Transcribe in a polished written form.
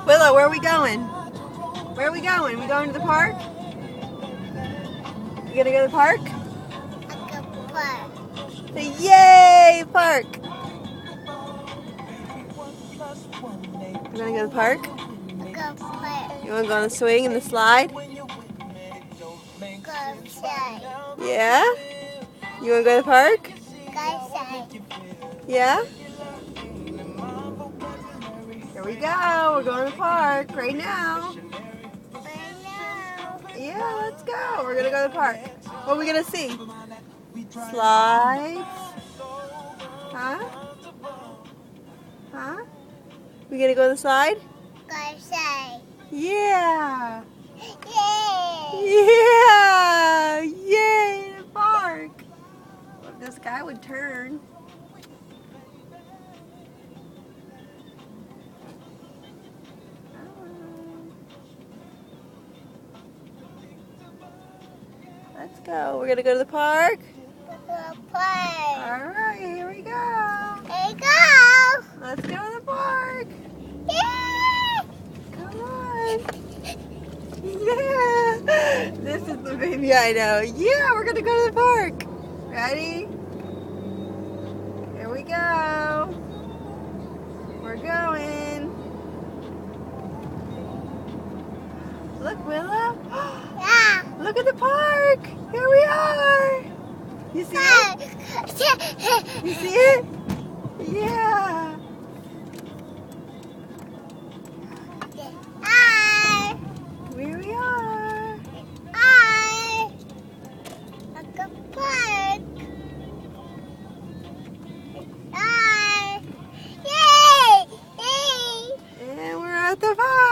Willow, where are we going? Where are we going? We going to the park? You gonna go to the park? Say yay, park! You wanna go to the park? You wanna go on the swing and the slide? Yeah? You wanna go to the park? Yeah? Here we go. We're going to the park right now. Yeah, let's go. We're gonna go to the park. What are we gonna see? Slides? Huh? Huh? We gonna go to the slide? Yeah! Yeah! Yay! The park! Well, if this guy would turn. Let's go. We're gonna go to the park. Alright, here we go. Let's go to the park. Come on. Yeah. This is the baby I know. Yeah, we're gonna go to the park. Ready? Here we go. We're going. Look, Willow. Look at the park. Here we are. You see it? You see it? Yeah. Here we are. And we're at the park.